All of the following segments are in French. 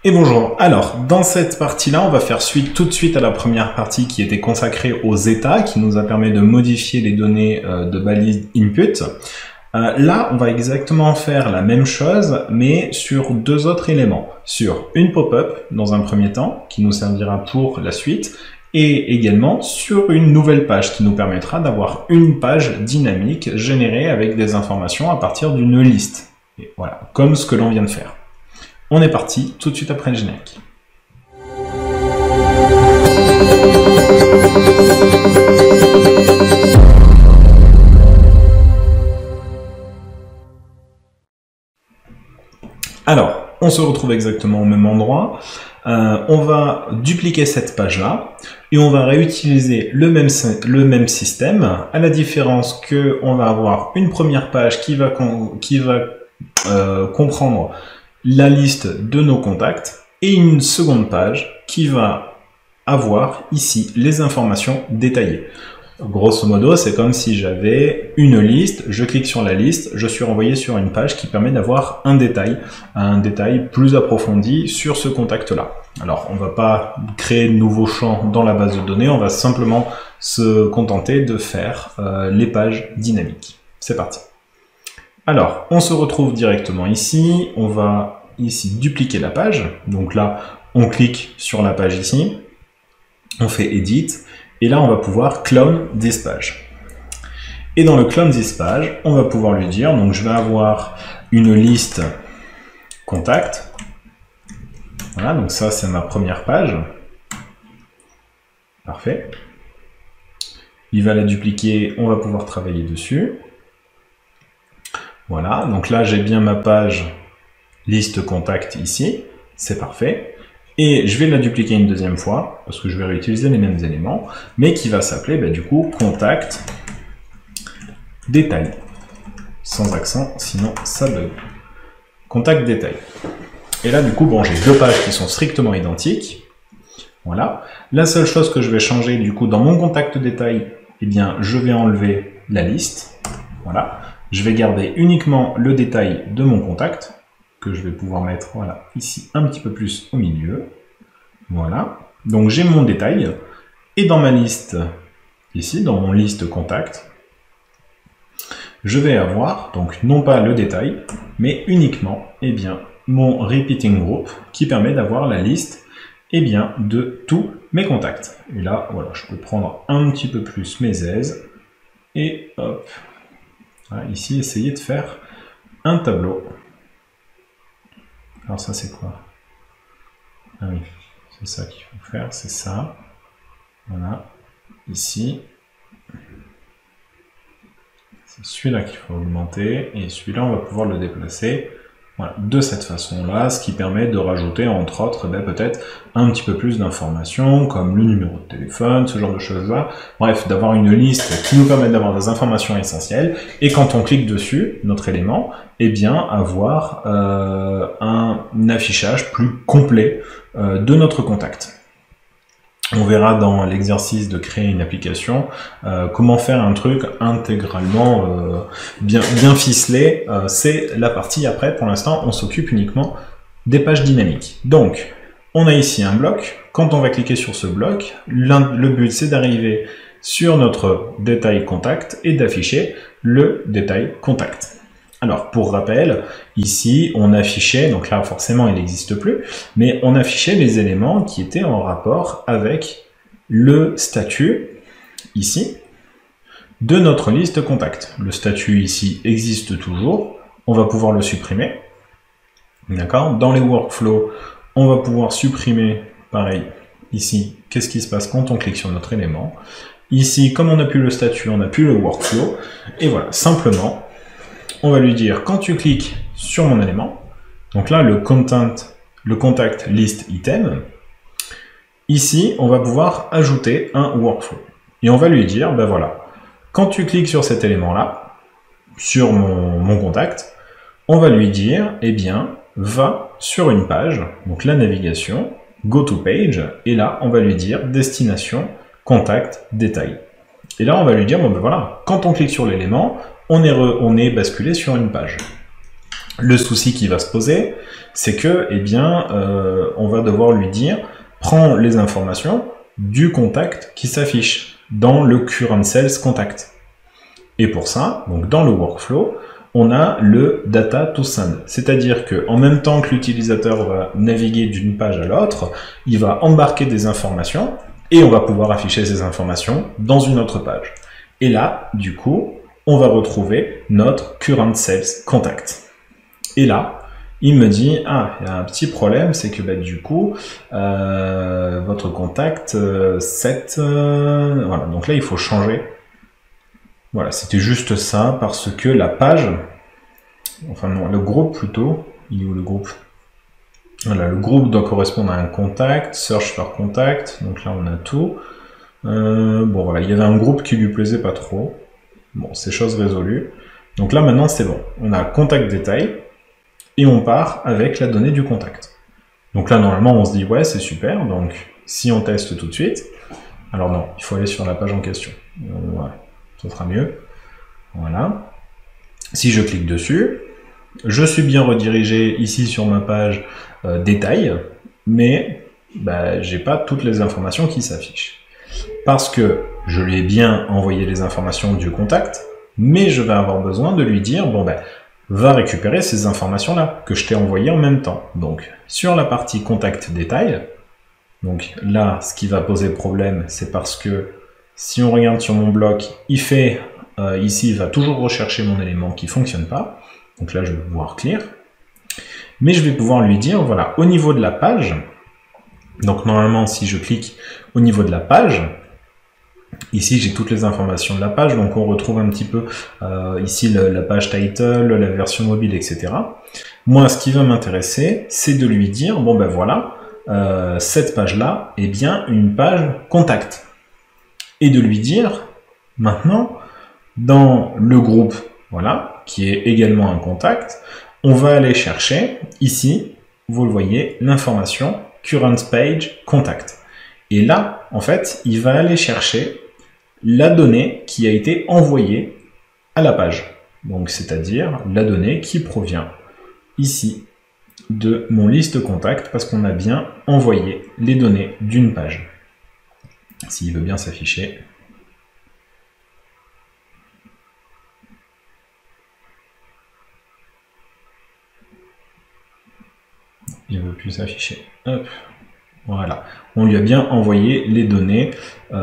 Et bonjour, alors dans cette partie-là, on va faire suite tout de suite à la première partie qui était consacrée aux états, qui nous a permis de modifier les données de balise input. Là, on va exactement faire la même chose, mais sur deux autres éléments. Sur une pop-up, dans un premier temps, qui nous servira pour la suite, et également sur une nouvelle page qui nous permettra d'avoir une page dynamique générée avec des informations à partir d'une liste. Et voilà, comme ce que l'on vient de faire. On est parti tout de suite après le générique. Alors, on se retrouve exactement au même endroit. On va dupliquer cette page-là et on va réutiliser le même système, à la différence qu'on va avoir une première page qui va comprendre la liste de nos contacts et une seconde page qui va avoir ici les informations détaillées. Grosso modo, c'est comme si j'avais une liste, je clique sur la liste, je suis renvoyé sur une page qui permet d'avoir un détail plus approfondi sur ce contact-là. Alors, on ne va pas créer de nouveaux champs dans la base de données, on va simplement se contenter de faire les pages dynamiques. C'est parti. Alors, on se retrouve directement ici, on va ici dupliquer la page, donc là, on clique sur la page ici, on fait Edit, et là, on va pouvoir clone this page. Et dans le clone this page, on va pouvoir lui dire, donc je vais avoir une liste contact, voilà, donc ça c'est ma première page, parfait, il va la dupliquer, on va pouvoir travailler dessus. Voilà, donc là j'ai bien ma page liste contact ici, c'est parfait. Et je vais la dupliquer une deuxième fois, parce que je vais réutiliser les mêmes éléments, mais qui va s'appeler du coup contact détail. Sans accent, sinon ça bug. Contact détail. Et là du coup, bon, j'ai deux pages qui sont strictement identiques. Voilà. La seule chose que je vais changer du coup dans mon contact détail, eh bien je vais enlever la liste. Voilà. Je vais garder uniquement le détail de mon contact, que je vais pouvoir mettre voilà, ici un petit peu plus au milieu. Voilà. Donc j'ai mon détail. Et dans ma liste, ici, dans mon liste contact, je vais avoir, donc non pas le détail, mais uniquement eh bien, mon repeating group, qui permet d'avoir la liste eh bien, de tous mes contacts. Et là, voilà, je peux prendre un petit peu plus mes aises. Et hop. Voilà, ici, essayer de faire un tableau. Alors ça, c'est quoi? Ah oui, c'est ça qu'il faut faire, c'est ça. Voilà, ici. C'est celui-là qu'il faut augmenter, et celui-là, on va pouvoir le déplacer. Voilà, de cette façon-là, ce qui permet de rajouter, entre autres, peut-être un petit peu plus d'informations, comme le numéro de téléphone, ce genre de choses-là. Bref, d'avoir une liste qui nous permet d'avoir des informations essentielles, et quand on clique dessus, notre élément, eh bien, avoir un affichage plus complet de notre contact. On verra dans l'exercice de créer une application comment faire un truc intégralement bien ficelé. C'est la partie après. Pour l'instant, on s'occupe uniquement des pages dynamiques. Donc, on a ici un bloc. Quand on va cliquer sur ce bloc, le but c'est d'arriver sur notre détail contact et d'afficher le détail contact. Alors, pour rappel, ici, on affichait, donc là, forcément, il n'existe plus, mais on affichait les éléments qui étaient en rapport avec le statut, ici, de notre liste contact. Le statut, ici, existe toujours. On va pouvoir le supprimer. D'accord? Dans les workflows, on va pouvoir supprimer, pareil, ici, qu'est-ce qui se passe quand on clique sur notre élément. Ici, comme on n'a plus le statut, on n'a plus le workflow. Et voilà, simplement, on va lui dire, quand tu cliques sur mon élément, donc là, le contact list item, ici, on va pouvoir ajouter un workflow. Et on va lui dire, ben voilà, quand tu cliques sur cet élément-là, sur mon contact, on va lui dire, eh bien, va sur une page, donc la navigation, go to page, et là, on va lui dire, destination, contact, détail. Et là, on va lui dire, bon ben voilà, quand on clique sur l'élément, on est basculé sur une page. Le souci qui va se poser, c'est que, eh bien, on va devoir lui dire, prends les informations du contact qui s'affiche dans le current sales contact. Et pour ça, donc dans le workflow, on a le data to send. C'est-à-dire que en même temps que l'utilisateur va naviguer d'une page à l'autre, il va embarquer des informations et on va pouvoir afficher ces informations dans une autre page. Et là, du coup, on va retrouver notre current sales contact. Et là, il me dit, ah, il y a un petit problème, c'est que bah, du coup, votre contact, voilà, donc là, il faut changer. Voilà, c'était juste ça, parce que la page, enfin non, le groupe plutôt, il est où le groupe? Voilà, le groupe doit correspondre à un contact, search for contact, donc là on a tout. Bon voilà, il y avait un groupe qui lui plaisait pas trop. Bon, c'est chose résolue. Donc là maintenant c'est bon, on a contact détail, et on part avec la donnée du contact. Donc là normalement on se dit ouais c'est super, donc si on teste tout de suite, alors non, il faut aller sur la page en question. Voilà, ça sera mieux. Voilà. Si je clique dessus, je suis bien redirigé ici sur ma page détail, mais bah, j'ai pas toutes les informations qui s'affichent. Parce que je lui ai bien envoyé les informations du contact, mais je vais avoir besoin de lui dire, bon ben, va récupérer ces informations-là, que je t'ai envoyées en même temps. Donc, sur la partie contact détail, donc là, ce qui va poser problème, c'est parce que si on regarde sur mon bloc, il fait, ici, il va toujours rechercher mon élément qui ne fonctionne pas. Donc là, je vais pouvoir clear. Mais je vais pouvoir lui dire, voilà, au niveau de la page, donc normalement, si je clique au niveau de la page, ici, j'ai toutes les informations de la page, donc on retrouve un petit peu ici la page title, la version mobile, etc. Moi, ce qui va m'intéresser, c'est de lui dire, bon ben voilà, cette page-là est bien une page contact. Et de lui dire, maintenant, dans le groupe, voilà, qui est également un contact, on va aller chercher, ici, vous le voyez, l'information current page contact. Et là, en fait, il va aller chercher la donnée qui a été envoyée à la page. Donc, c'est-à-dire la donnée qui provient ici de mon liste contact parce qu'on a bien envoyé les données d'une page. S'il veut bien s'afficher. Il ne veut plus s'afficher. Hop. Voilà. On lui a bien envoyé les données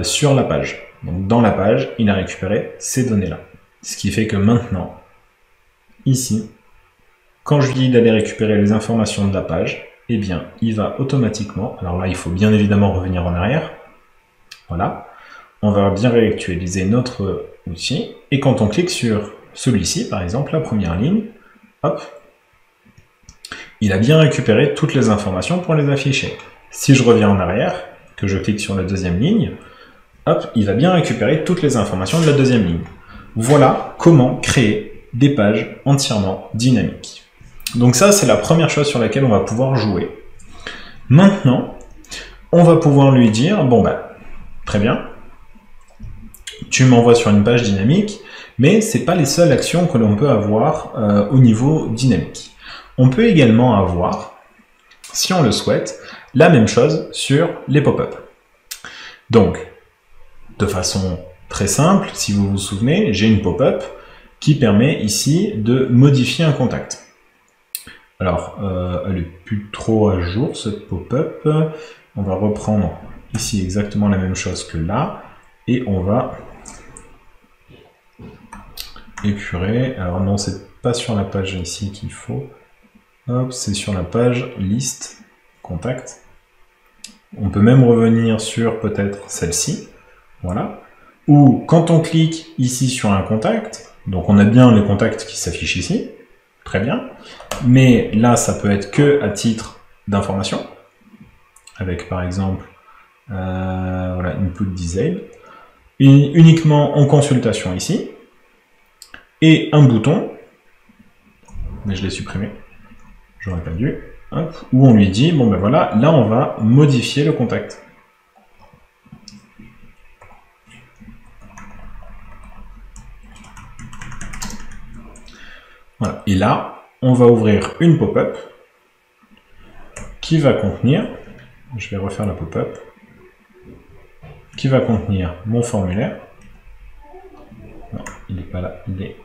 sur la page. Donc dans la page, il a récupéré ces données-là. Ce qui fait que maintenant, ici, quand je lui dis d'aller récupérer les informations de la page, eh bien, il va automatiquement, alors là, il faut bien évidemment revenir en arrière. Voilà. On va bien réactualiser notre outil. Et quand on clique sur celui-ci, par exemple, la première ligne, hop, il a bien récupéré toutes les informations pour les afficher. Si je reviens en arrière, que je clique sur la deuxième ligne, hop, il va bien récupérer toutes les informations de la deuxième ligne. Voilà comment créer des pages entièrement dynamiques. Donc ça, c'est la première chose sur laquelle on va pouvoir jouer. Maintenant, on va pouvoir lui dire, bon ben, très bien, tu m'envoies sur une page dynamique, mais ce n'est pas les seules actions que l'on peut avoir au niveau dynamique. On peut également avoir, si on le souhaite, la même chose sur les pop-up. Donc, de façon très simple, si vous vous souvenez, j'ai une pop-up qui permet ici de modifier un contact. Alors, elle n'est plus trop à jour, cette pop-up. On va reprendre ici exactement la même chose que là, et on va épurer. Alors non, c'est pas sur la page ici qu'il faut. Hop, c'est sur la page liste contact. On peut même revenir sur peut-être celle-ci. Voilà. Ou quand on clique ici sur un contact, donc on a bien les contacts qui s'affichent ici. Très bien. Mais là, ça peut être que à titre d'information. Avec par exemple, voilà, input design. Et uniquement en consultation ici. Et un bouton, mais je l'ai supprimé. J'aurais pas dû, hop, où on lui dit, bon ben voilà, là on va modifier le contact. Voilà, et là, on va ouvrir une pop-up qui va contenir, je vais refaire la pop-up, qui va contenir mon formulaire. Non, il n'est pas là, il est...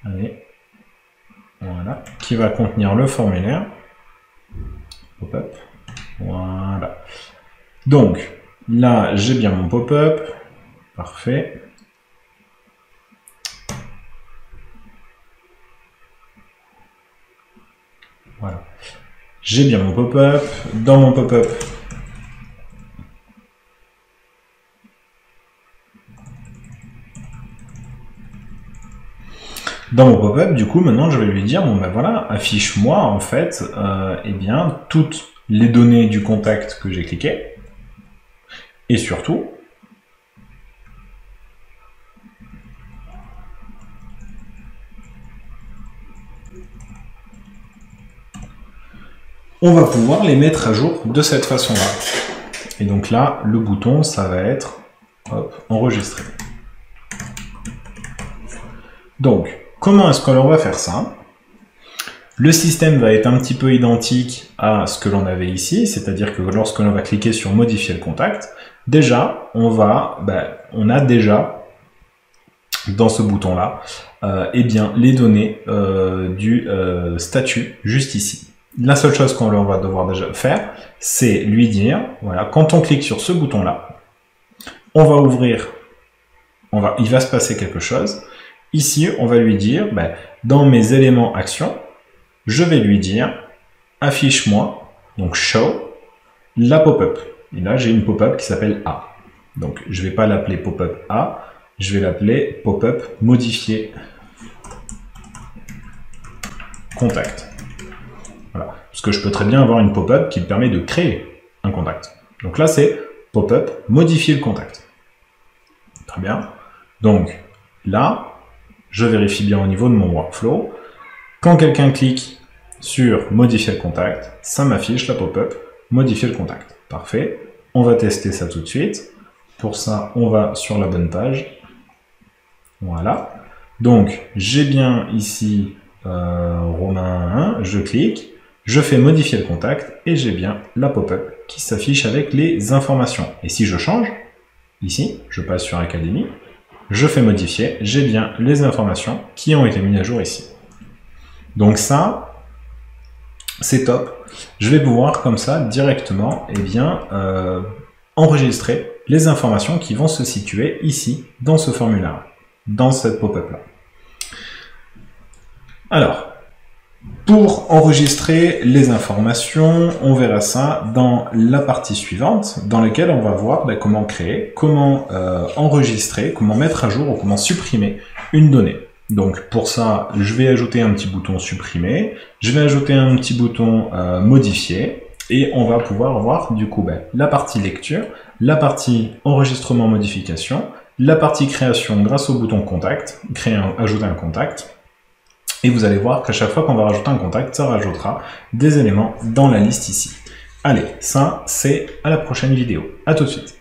Allez, voilà, qui va contenir le formulaire. Pop-up, voilà. Donc, là, j'ai bien mon pop-up, parfait. Voilà. J'ai bien mon pop-up. Dans mon pop-up, du coup, maintenant, je vais lui dire, bon ben voilà, affiche-moi, en fait, eh bien, toutes les données du contact que j'ai cliqué, et surtout, on va pouvoir les mettre à jour de cette façon-là. Et donc là, le bouton, ça va être, hop, enregistré. Donc, comment est-ce que l'on va faire ça? Le système va être un petit peu identique à ce que l'on avait ici, c'est-à-dire que lorsque l'on va cliquer sur modifier le contact, déjà, on a déjà dans ce bouton-là, eh bien, les données du statut juste ici. La seule chose qu'on va devoir déjà faire, c'est lui dire, voilà, quand on clique sur ce bouton-là, on va ouvrir, il va se passer quelque chose. Ici, on va lui dire, dans mes éléments actions, je vais lui dire, affiche-moi, donc show, la pop-up. Et là, j'ai une pop-up qui s'appelle A. Donc, je ne vais pas l'appeler pop-up A, je vais l'appeler pop-up modifié contact. Voilà. Parce que je peux très bien avoir une pop-up qui me permet de créer un contact. Donc là, c'est pop-up modifier le contact. Très bien. Donc, là, je vérifie bien au niveau de mon workflow. Quand quelqu'un clique sur modifier le contact, ça m'affiche la pop-up modifier le contact. Parfait. On va tester ça tout de suite. Pour ça, on va sur la bonne page. Voilà. Donc, j'ai bien ici Romain 1, je clique, je fais modifier le contact et j'ai bien la pop-up qui s'affiche avec les informations. Et si je change, ici, je passe sur Académie, je fais modifier, j'ai bien les informations qui ont été mises à jour ici. Donc ça, c'est top. Je vais pouvoir comme ça directement enregistrer les informations qui vont se situer ici dans ce formulaire, dans cette pop-up là. Alors, pour enregistrer les informations, on verra ça dans la partie suivante, dans laquelle on va voir comment créer, comment enregistrer, comment mettre à jour ou comment supprimer une donnée. Donc pour ça, je vais ajouter un petit bouton supprimer, je vais ajouter un petit bouton modifier, et on va pouvoir voir du coup la partie lecture, la partie enregistrement modification, la partie création grâce au bouton contact, ajouter un contact. Et vous allez voir qu'à chaque fois qu'on va rajouter un contact, ça rajoutera des éléments dans la liste ici. Allez, ça, c'est à la prochaine vidéo. À tout de suite.